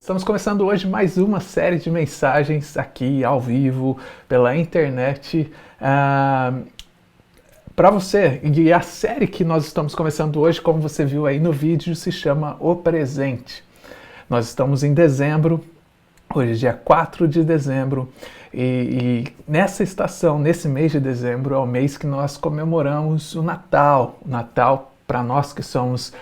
Estamos começando hoje mais uma série de mensagens aqui ao vivo, pela internet, para você. E a série que nós estamos começando hoje, como você viu aí no vídeo, se chama O Presente. Nós estamos em dezembro, hoje é dia 4 de dezembro, e nessa estação, nesse mês de dezembro, é o mês que nós comemoramos o Natal. O Natal, para nós que somos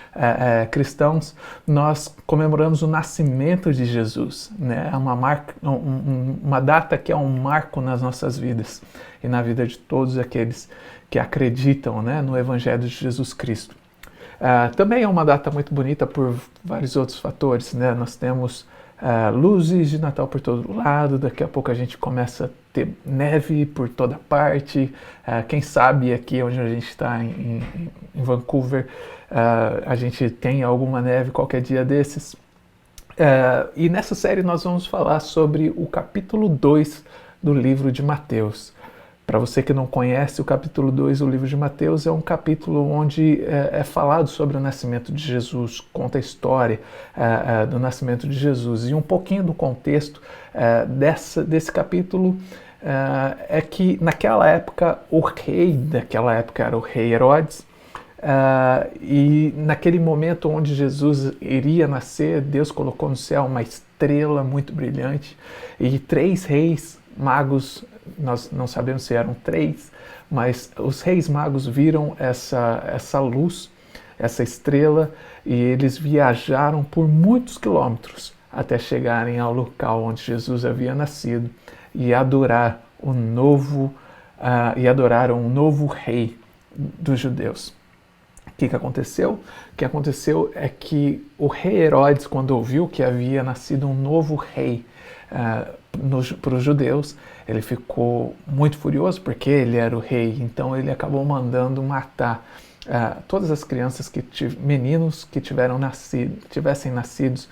cristãos, nós comemoramos o nascimento de Jesus, né? É uma data que é um marco nas nossas vidas e na vida de todos aqueles que acreditam, né, no Evangelho de Jesus Cristo. Também é uma data muito bonita por vários outros fatores, né? Nós temos luzes de Natal por todo lado, daqui a pouco a gente começa a ter neve por toda parte. Quem sabe aqui onde a gente está, em Vancouver, a gente tem alguma neve qualquer dia desses. E nessa série nós vamos falar sobre o capítulo 2 do livro de Mateus. Para você que não conhece o capítulo 2 do livro de Mateus, é um capítulo onde é falado sobre o nascimento de Jesus, conta a história do nascimento de Jesus. E um pouquinho do contexto desse capítulo é que naquela época, o rei daquela época era o rei Herodes, e naquele momento onde Jesus iria nascer, Deus colocou no céu uma estrela muito brilhante e 3 reis magos, nós não sabemos se eram 3, mas os reis magos viram essa luz, essa estrela, e eles viajaram por muitos quilômetros até chegarem ao local onde Jesus havia nascido e adoraram um novo rei dos judeus. O que aconteceu? O que aconteceu é que o rei Herodes, quando ouviu que havia nascido um novo rei para os judeus, ele ficou muito furioso porque ele era o rei. Então ele acabou mandando matar todas as crianças, meninos que tivessem nascidos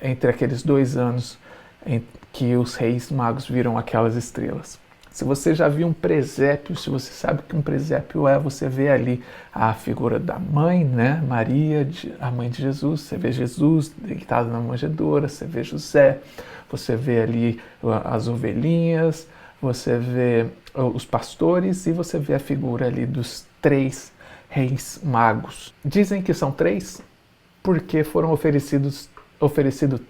entre aqueles 2 anos em que os reis magos viram aquelas estrelas. Se você já viu um presépio, se você sabe que um presépio você vê ali a figura da mãe, né, Maria, a mãe de Jesus, você vê Jesus deitado na manjedoura, você vê José, você vê ali as ovelhinhas, você vê os pastores e você vê a figura ali dos 3 reis magos. Dizem que são 3 porque foram oferecido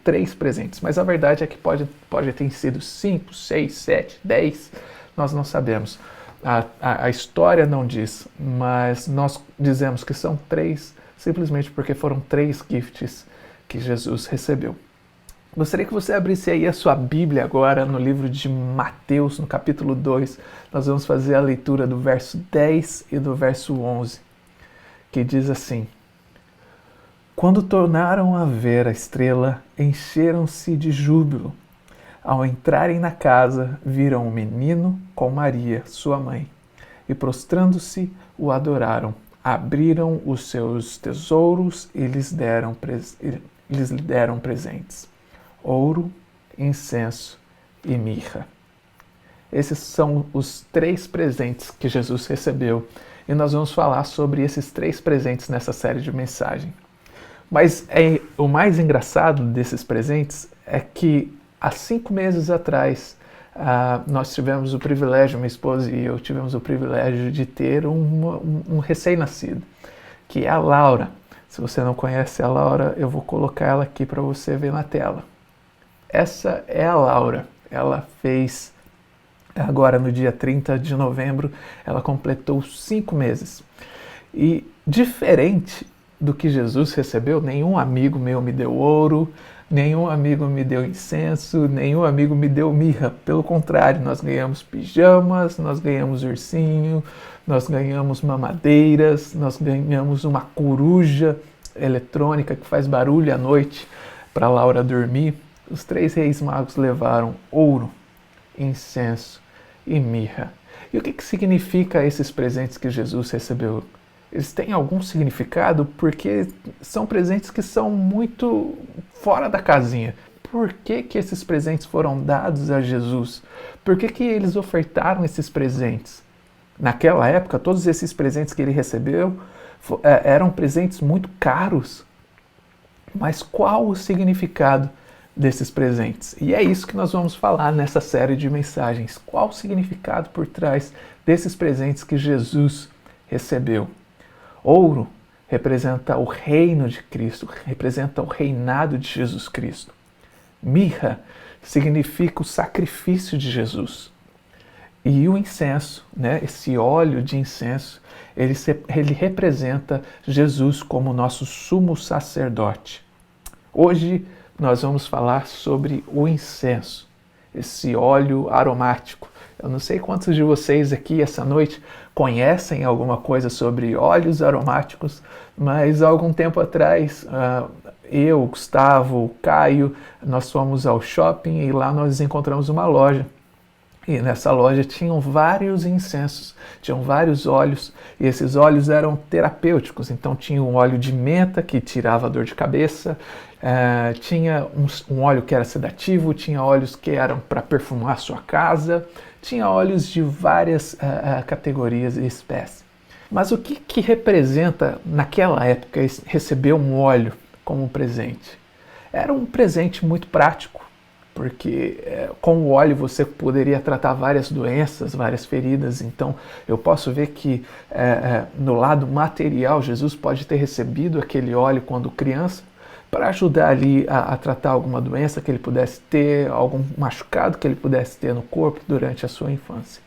3 presentes, mas a verdade é que pode ter sido 5, 6, 7, 10, nós não sabemos. A história não diz, mas nós dizemos que são 3 simplesmente porque foram 3 gifts que Jesus recebeu. Gostaria que você abrisse aí a sua Bíblia agora no livro de Mateus, no capítulo 2. Nós vamos fazer a leitura do verso 10 e do verso 11, que diz assim: Quando tornaram a ver a estrela, encheram-se de júbilo. Ao entrarem na casa, viram um menino com Maria, sua mãe, e prostrando-se, o adoraram. Abriram os seus tesouros e lhes deram presentes: ouro, incenso e mirra. Esses são os 3 presentes que Jesus recebeu, e nós vamos falar sobre esses 3 presentes nessa série de mensagem. Mas o mais engraçado desses presentes é que há 5 meses atrás nós tivemos o privilégio, minha esposa e eu tivemos o privilégio de ter um recém-nascido, que é a Laura. Se você não conhece a Laura, eu vou colocar ela aqui para você ver na tela. Essa é a Laura. Ela fez, agora no dia 30 de novembro, ela completou 5 meses. E diferente do que Jesus recebeu, nenhum amigo meu me deu ouro, nenhum amigo me deu incenso, nenhum amigo me deu mirra. Pelo contrário, nós ganhamos pijamas, nós ganhamos ursinho, nós ganhamos mamadeiras, nós ganhamos uma coruja eletrônica que faz barulho à noite para Laura dormir. Os 3 reis magos levaram ouro, incenso e mirra. E o que significa esses presentes que Jesus recebeu? Eles têm algum significado porque são presentes que são muito fora da casinha. Por que esses presentes foram dados a Jesus? Por que eles ofertaram esses presentes? Naquela época, todos esses presentes que ele recebeu eram presentes muito caros. Mas qual o significado desses presentes. E é isso que nós vamos falar nessa série de mensagens. Qual o significado por trás desses presentes que Jesus recebeu? Ouro representa o reino de Cristo, representa o reinado de Jesus Cristo. Mirra significa o sacrifício de Jesus. E o incenso, né, esse óleo de incenso, ele representa Jesus como nosso sumo sacerdote. Hoje nós vamos falar sobre o incenso, esse óleo aromático. Eu não sei quantos de vocês aqui essa noite conhecem alguma coisa sobre óleos aromáticos, mas há algum tempo atrás, eu, Gustavo, Caio, nós fomos ao shopping e lá nós encontramos uma loja. E nessa loja tinham vários incensos, tinham vários óleos, e esses óleos eram terapêuticos. Então tinha um óleo de menta que tirava a dor de cabeça, tinha um óleo que era sedativo, tinha óleos que eram para perfumar a sua casa, tinha óleos de várias categorias e espécies. Mas o que representa naquela época receber um óleo como um presente? Era um presente muito prático, porque com o óleo você poderia tratar várias doenças, várias feridas. Então eu posso ver que no lado material Jesus pode ter recebido aquele óleo quando criança para ajudar ali a tratar alguma doença que ele pudesse ter, algum machucado que ele pudesse ter no corpo durante a sua infância.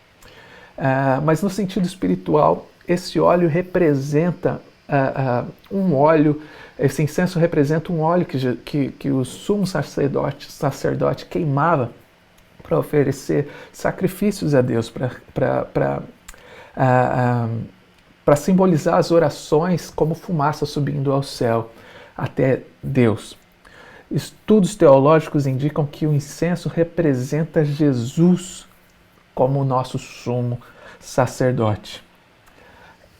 Mas no sentido espiritual, esse óleo representa um óleo. Esse incenso representa um óleo que o sumo sacerdote queimava para oferecer sacrifícios a Deus, para simbolizar as orações como fumaça subindo ao céu até Deus. Estudos teológicos indicam que o incenso representa Jesus como o nosso sumo sacerdote.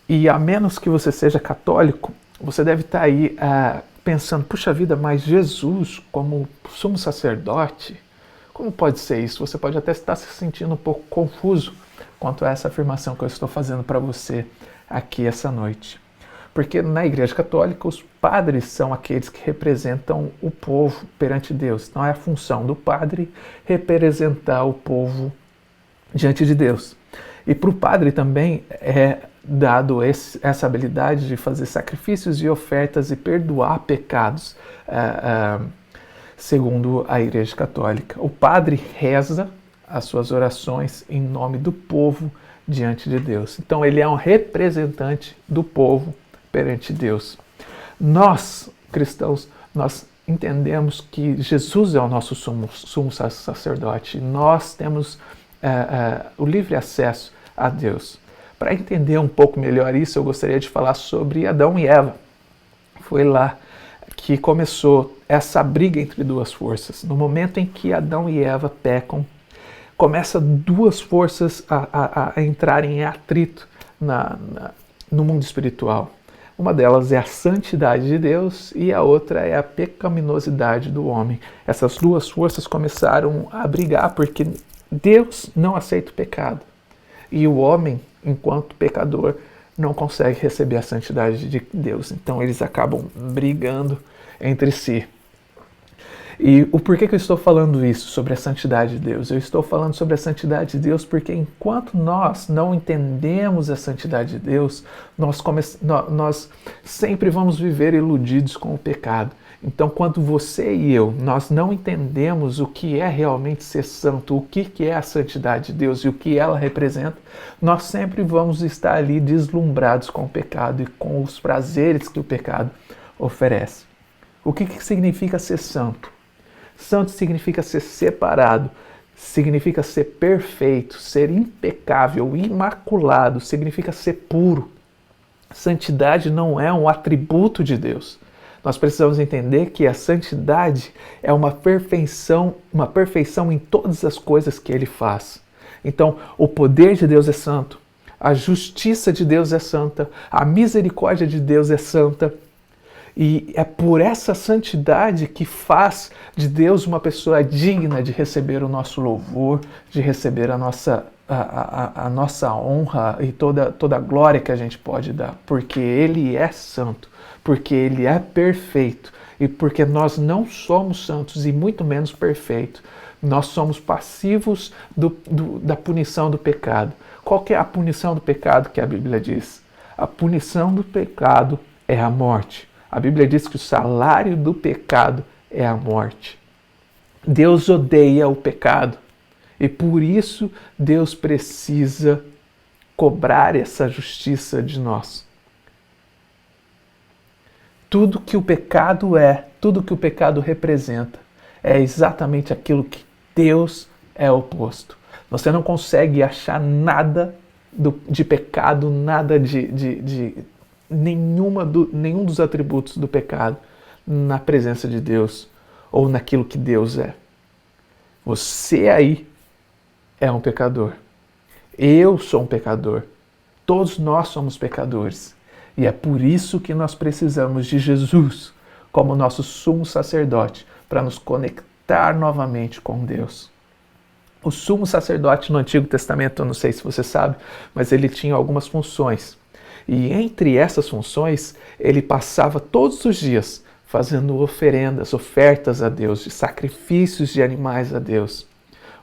E a menos que você seja católico, você deve estar aí pensando, puxa vida, mas Jesus como sumo sacerdote, como pode ser isso? Você pode até estar se sentindo um pouco confuso quanto a essa afirmação que eu estou fazendo para você aqui essa noite. Porque na Igreja Católica os padres são aqueles que representam o povo perante Deus. Então é a função do padre representar o povo diante de Deus. E para o padre também é dado essa habilidade de fazer sacrifícios e ofertas e perdoar pecados, segundo a Igreja Católica. O padre reza as suas orações em nome do povo diante de Deus. Então ele é um representante do povo perante Deus. Nós, cristãos, nós entendemos que Jesus é o nosso sumo sacerdote. Nós temos o livre acesso a Deus. Para entender um pouco melhor isso, eu gostaria de falar sobre Adão e Eva. Foi lá que começou essa briga entre duas forças. No momento em que Adão e Eva pecam, começam duas forças a entrarem em atrito no mundo espiritual. Uma delas é a santidade de Deus e a outra é a pecaminosidade do homem. Essas duas forças começaram a brigar porque Deus não aceita o pecado. E o homem, enquanto pecador, não consegue receber a santidade de Deus. Então eles acabam brigando entre si. E o porquê que eu estou falando isso sobre a santidade de Deus? Eu estou falando sobre a santidade de Deus porque enquanto nós não entendemos a santidade de Deus, nós sempre vamos viver iludidos com o pecado. Então, quando você e eu, nós não entendemos o que é realmente ser santo, o que é a santidade de Deus e o que ela representa, nós sempre vamos estar ali deslumbrados com o pecado e com os prazeres que o pecado oferece. O que significa ser santo? Santo significa ser separado, significa ser perfeito, ser impecável, imaculado, significa ser puro. Santidade não é um atributo de Deus. Nós precisamos entender que a santidade é uma perfeição em todas as coisas que Ele faz. Então, o poder de Deus é santo, a justiça de Deus é santa, a misericórdia de Deus é santa. E é por essa santidade que faz de Deus uma pessoa digna de receber o nosso louvor, de receber a nossa honra e toda a glória que a gente pode dar. Porque Ele é santo, porque Ele é perfeito E porque nós não somos santos e muito menos perfeitos, nós somos passivos da punição do pecado. Qual que é a punição do pecado que a Bíblia diz? A punição do pecado é a morte. A Bíblia diz que o salário do pecado é a morte. Deus odeia o pecado e por isso Deus precisa cobrar essa justiça de nós. Tudo que o pecado é, tudo que o pecado representa, é exatamente aquilo que Deus é oposto. Você não consegue achar nada de pecado, nada de nenhum dos atributos do pecado na presença de Deus ou naquilo que Deus é. Você aí é um pecador. Eu sou um pecador. Todos nós somos pecadores. E é por isso que nós precisamos de Jesus como nosso sumo sacerdote para nos conectar novamente com Deus. O sumo sacerdote no Antigo Testamento, eu não sei se você sabe, mas ele tinha algumas funções. E entre essas funções, ele passava todos os dias fazendo oferendas, ofertas a Deus, de sacrifícios de animais a Deus.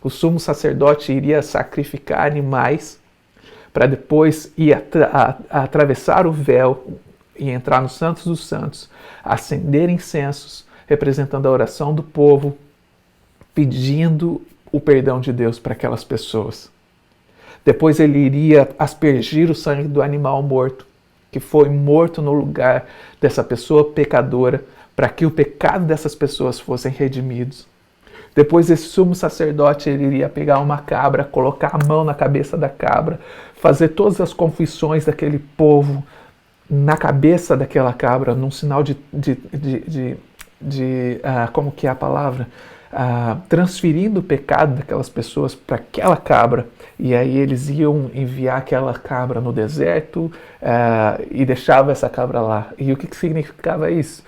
O sumo sacerdote iria sacrificar animais para depois ir atravessar o véu e entrar no Santos dos Santos, acender incensos, representando a oração do povo, pedindo o perdão de Deus para aquelas pessoas. Depois ele iria aspergir o sangue do animal morto, que foi morto no lugar dessa pessoa pecadora, para que o pecado dessas pessoas fossem redimidos. Depois esse sumo sacerdote ele iria pegar uma cabra, colocar a mão na cabeça da cabra, fazer todas as confissões daquele povo na cabeça daquela cabra, num sinal como que é a palavra? Transferindo o pecado daquelas pessoas para aquela cabra. E aí eles iam enviar aquela cabra no deserto e deixavam essa cabra lá. E o que significava isso?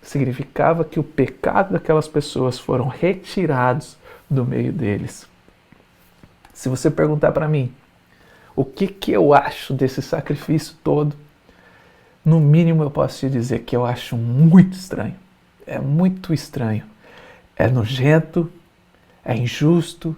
Significava que o pecado daquelas pessoas foram retirados do meio deles. Se você perguntar para mim o que eu acho desse sacrifício todo, no mínimo eu posso te dizer que eu acho muito estranho. É muito estranho. É nojento, é injusto,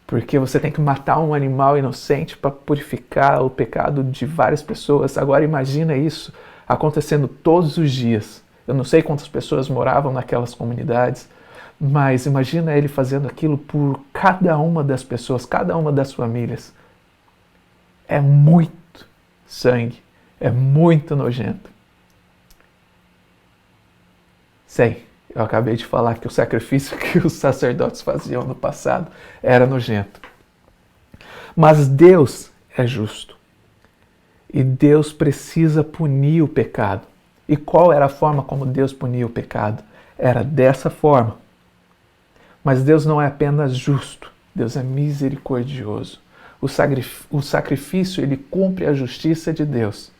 porque você tem que matar um animal inocente para purificar o pecado de várias pessoas. Agora imagina isso acontecendo todos os dias. Eu não sei quantas pessoas moravam naquelas comunidades, mas imagina ele fazendo aquilo por cada uma das pessoas, cada uma das famílias. É muito sangue, é muito nojento. Sei, eu acabei de falar que o sacrifício que os sacerdotes faziam no passado era nojento. Mas Deus é justo. E Deus precisa punir o pecado. E qual era a forma como Deus punia o pecado? Era dessa forma. Mas Deus não é apenas justo, Deus é misericordioso. O sacrifício, ele cumpre a justiça de Deus,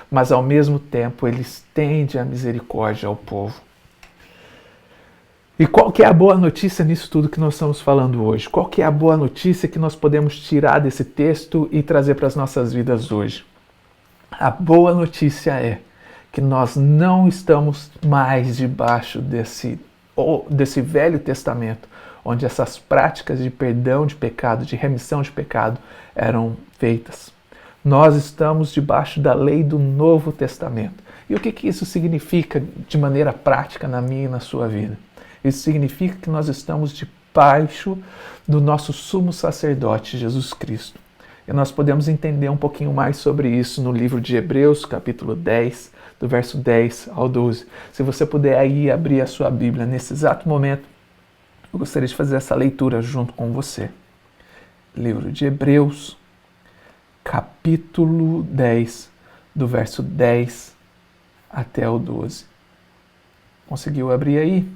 mas ao mesmo tempo ele estende a misericórdia ao povo. E qual que é a boa notícia nisso tudo que nós estamos falando hoje? Qual que é a boa notícia que nós podemos tirar desse texto e trazer para as nossas vidas hoje? A boa notícia é que nós não estamos mais debaixo desse Velho Testamento, onde essas práticas de perdão de pecado, de remissão de pecado eram feitas. Nós estamos debaixo da lei do Novo Testamento. E o que isso significa de maneira prática na minha e na sua vida? Isso significa que nós estamos debaixo do nosso sumo sacerdote, Jesus Cristo. E nós podemos entender um pouquinho mais sobre isso no livro de Hebreus, capítulo 10, do verso 10 ao 12. Se você puder aí abrir a sua Bíblia nesse exato momento, eu gostaria de fazer essa leitura junto com você. Livro de Hebreus, capítulo 10, do verso 10 até o 12. Conseguiu abrir aí?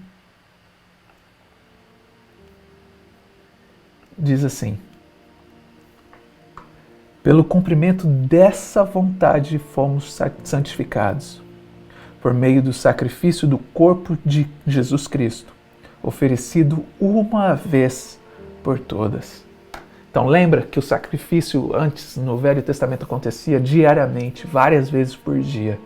Diz assim: pelo cumprimento dessa vontade fomos santificados, por meio do sacrifício do corpo de Jesus Cristo, oferecido uma vez por todas. Então lembra que o sacrifício antes no Velho Testamento acontecia diariamente, várias vezes por dia.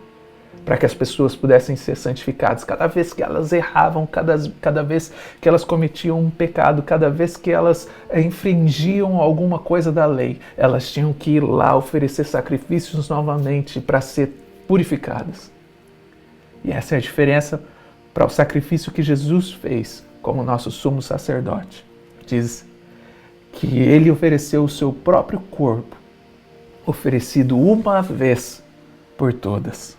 para que as pessoas pudessem ser santificadas. Cada vez que elas erravam, cada vez que elas cometiam um pecado, cada vez que elas infringiam alguma coisa da lei, elas tinham que ir lá oferecer sacrifícios novamente para ser purificadas. E essa é a diferença para o sacrifício que Jesus fez como nosso sumo sacerdote. Diz que ele ofereceu o seu próprio corpo, oferecido uma vez por todas.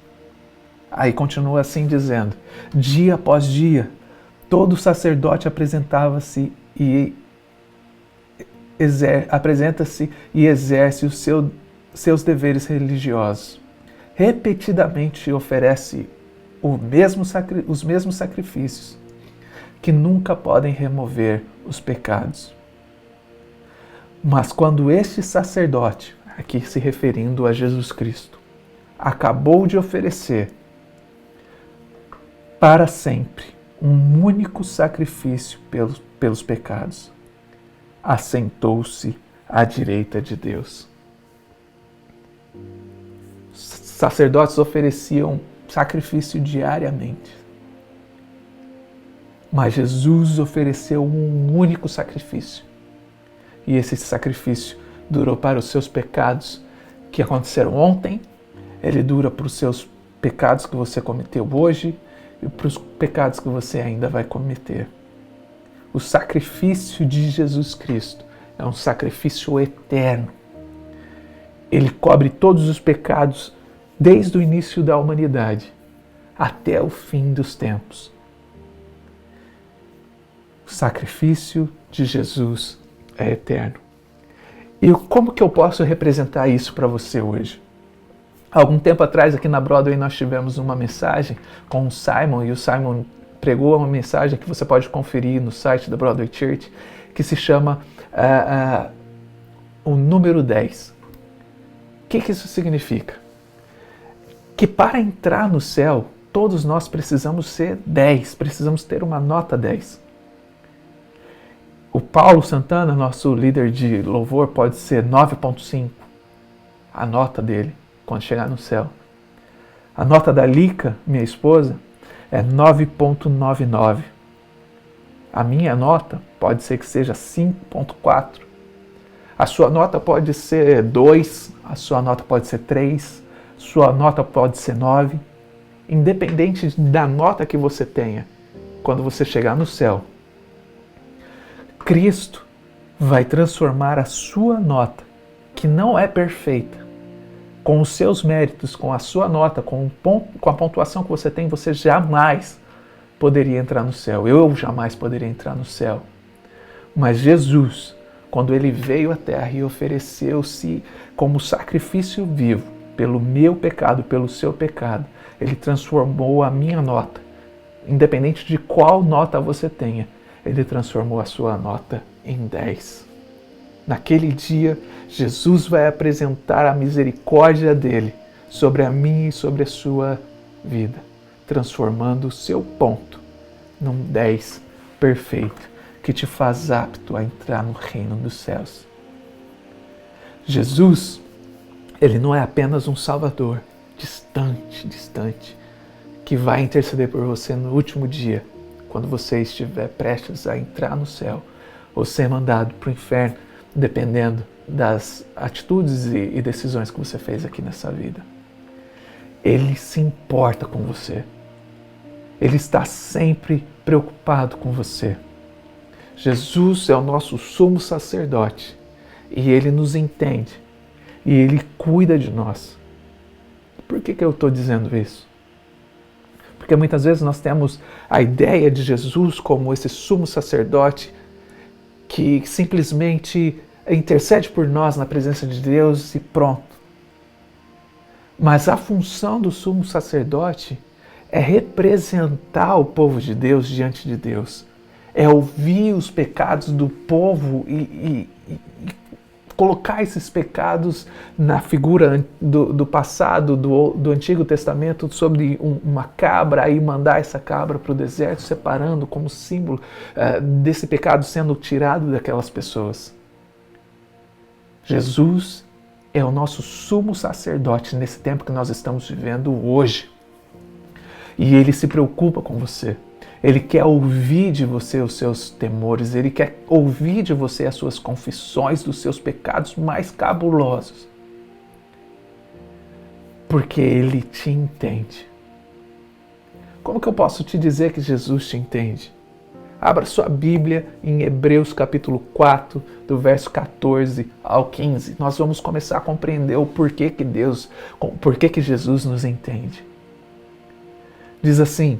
Aí continua assim dizendo: dia após dia, todo sacerdote apresenta-se e exerce os seus deveres religiosos. Repetidamente oferece os mesmos sacrifícios, que nunca podem remover os pecados. Mas quando este sacerdote, aqui se referindo a Jesus Cristo, acabou de oferecer para sempre um único sacrifício pelos pecados, assentou-se à direita de Deus. Sacerdotes ofereciam sacrifício diariamente, mas Jesus ofereceu um único sacrifício, e esse sacrifício durou para os seus pecados que aconteceram ontem, ele dura para os seus pecados que você cometeu hoje e para os pecados que você ainda vai cometer. O sacrifício de Jesus Cristo é um sacrifício eterno. Ele cobre todos os pecados desde o início da humanidade até o fim dos tempos. O sacrifício de Jesus é eterno. E como que eu posso representar isso para você hoje? Algum tempo atrás, aqui na Broadway, nós tivemos uma mensagem com o Simon, e o Simon pregou uma mensagem que você pode conferir no site da Broadway Church, que se chama o número 10. O que isso significa? Que para entrar no céu, todos nós precisamos ser 10, precisamos ter uma nota 10. O Paulo Santana, nosso líder de louvor, pode ser 9.5, a nota dele, quando chegar no céu. A nota da Lica, minha esposa, é 9.99. A minha nota pode ser que seja 5.4. A sua nota pode ser 2, a sua nota pode ser 3, sua nota pode ser 9. Independente da nota que você tenha, quando você chegar no céu, Cristo vai transformar a sua nota, que não é perfeita, com os seus méritos, com a sua nota, com a pontuação que você tem, você jamais poderia entrar no céu. Eu jamais poderia entrar no céu. Mas Jesus, quando ele veio à terra e ofereceu-se como sacrifício vivo pelo meu pecado, pelo seu pecado, ele transformou a minha nota. Independente de qual nota você tenha, ele transformou a sua nota em 10. Naquele dia, Jesus vai apresentar a misericórdia dele sobre a minha e sobre a sua vida, transformando o seu ponto num 10 perfeito, que te faz apto a entrar no reino dos céus. Jesus, ele não é apenas um salvador distante, que vai interceder por você no último dia, quando você estiver prestes a entrar no céu ou ser mandado para o inferno, dependendo das atitudes e decisões que você fez aqui nessa vida. Ele se importa com você. Ele está sempre preocupado com você. Jesus é o nosso sumo sacerdote e ele nos entende e ele cuida de nós. Por que eu estou dizendo isso? Porque muitas vezes nós temos a ideia de Jesus como esse sumo sacerdote que simplesmente intercede por nós na presença de Deus e pronto. Mas a função do sumo sacerdote é representar o povo de Deus diante de Deus. É ouvir os pecados do povo e colocar esses pecados na figura do passado, do Antigo Testamento, sobre uma cabra, e mandar essa cabra para o deserto, separando como símbolo desse pecado sendo tirado daquelas pessoas. Jesus é o nosso sumo sacerdote nesse tempo que nós estamos vivendo hoje. E Ele se preocupa com você. Ele quer ouvir de você os seus temores. Ele quer ouvir de você as suas confissões dos seus pecados mais cabulosos. Porque Ele te entende. Como que eu posso te dizer que Jesus te entende? Abra sua Bíblia em Hebreus capítulo 4, do verso 14 ao 15. Nós vamos começar a compreender o porquê que Jesus nos entende. Diz assim: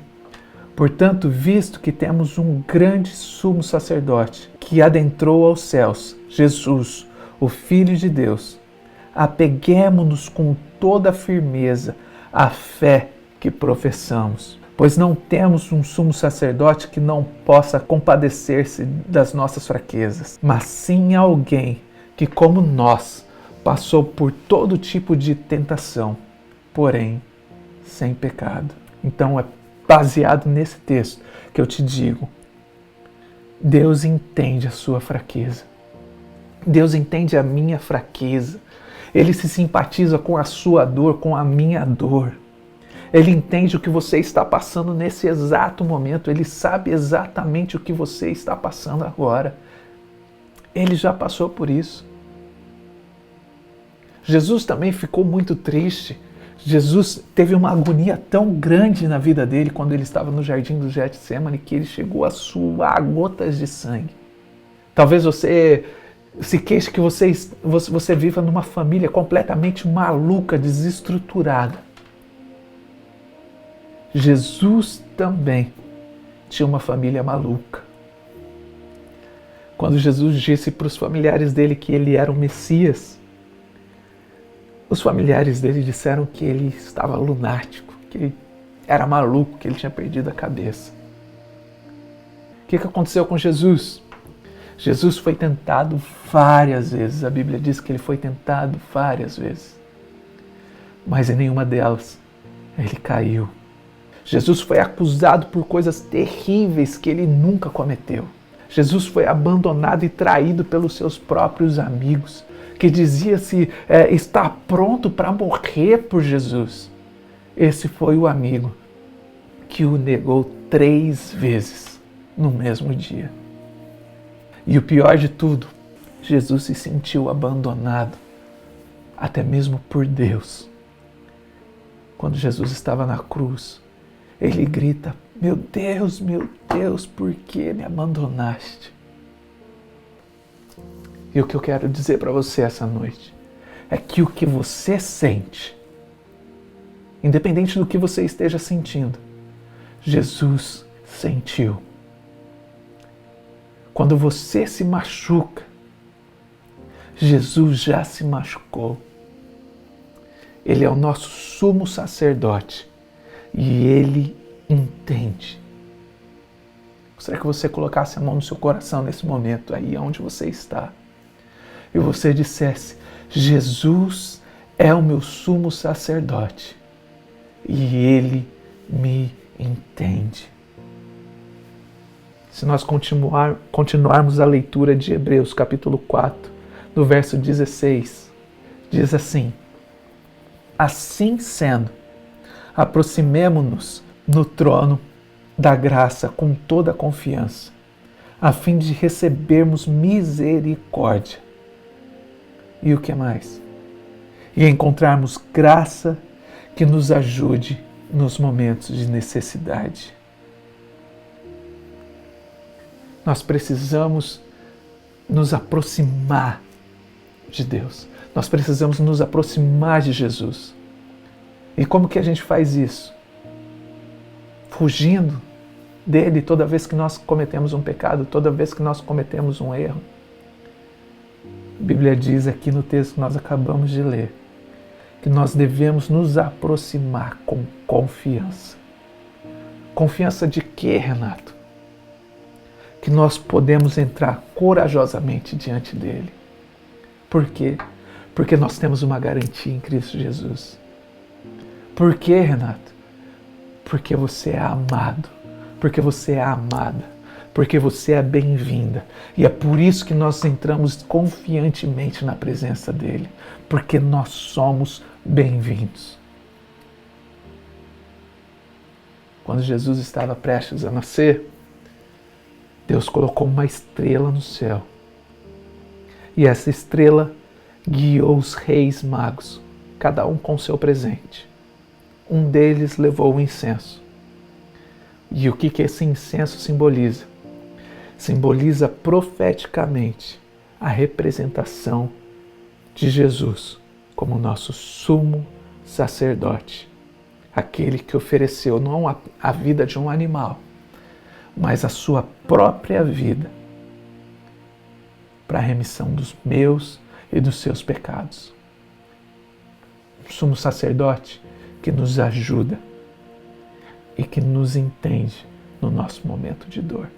portanto, visto que temos um grande sumo sacerdote que adentrou aos céus, Jesus, o Filho de Deus, apeguemo-nos com toda a firmeza à fé que professamos. Pois não temos um sumo sacerdote que não possa compadecer-se das nossas fraquezas, mas sim alguém que, como nós, passou por todo tipo de tentação, porém sem pecado. Então é baseado nesse texto que eu te digo: Deus entende a sua fraqueza. Deus entende a minha fraqueza. Ele se simpatiza com a sua dor, com a minha dor. Ele entende o que você está passando nesse exato momento. Ele sabe exatamente o que você está passando agora. Ele já passou por isso. Jesus também ficou muito triste. Jesus teve uma agonia tão grande na vida dele quando ele estava no jardim do Getsêmani que ele chegou a suar gotas de sangue. Talvez você se queixe que você viva numa família completamente maluca, desestruturada. Jesus também tinha uma família maluca. Quando Jesus disse para os familiares dele que ele era o Messias, os familiares dele disseram que ele estava lunático, que ele era maluco, que ele tinha perdido a cabeça. O que aconteceu com Jesus? Jesus foi tentado várias vezes. A Bíblia diz que ele foi tentado várias vezes. Mas em nenhuma delas ele caiu. Jesus foi acusado por coisas terríveis que ele nunca cometeu. Jesus foi abandonado e traído pelos seus próprios amigos, que dizia-se estar pronto para morrer por Jesus. Esse foi o amigo que o negou 3 vezes no mesmo dia. E o pior de tudo, Jesus se sentiu abandonado, até mesmo por Deus. Quando Jesus estava na cruz, ele grita: meu Deus, por que me abandonaste? E o que eu quero dizer para você essa noite é que o que você sente, independente do que você esteja sentindo, Jesus sentiu. Quando você se machuca, Jesus já se machucou. Ele é o nosso sumo sacerdote. E Ele entende. Gostaria que você colocasse a mão no seu coração nesse momento, aí onde você está. E você dissesse: Jesus é o meu sumo sacerdote. E Ele me entende. Se nós continuarmos a leitura de Hebreus capítulo 4, no verso 16, diz assim: assim sendo, aproximemo-nos no trono da graça com toda a confiança, a fim de recebermos misericórdia. E o que mais? E encontrarmos graça que nos ajude nos momentos de necessidade. Nós precisamos nos aproximar de Deus. Nós precisamos nos aproximar de Jesus. E como que a gente faz isso? Fugindo dele toda vez que nós cometemos um pecado, toda vez que nós cometemos um erro. A Bíblia diz aqui no texto que nós acabamos de ler, que nós devemos nos aproximar com confiança. Confiança de quê, Renato? Que nós podemos entrar corajosamente diante dele. Por quê? Porque nós temos uma garantia em Cristo Jesus. Por quê, Renato? Porque você é amado, porque você é amada, porque você é bem-vinda. E é por isso que nós entramos confiantemente na presença dele, porque nós somos bem-vindos. quando Jesus estava prestes a nascer, Deus colocou uma estrela no céu. E essa estrela guiou os reis magos, cada um com seu presente. Um deles levou o incenso. E o que esse incenso simboliza? Simboliza profeticamente a representação de Jesus como nosso sumo sacerdote, aquele que ofereceu não a vida de um animal, mas a sua própria vida para a remissão dos meus e dos seus pecados. Um sumo sacerdote que nos ajuda e que nos entende no nosso momento de dor.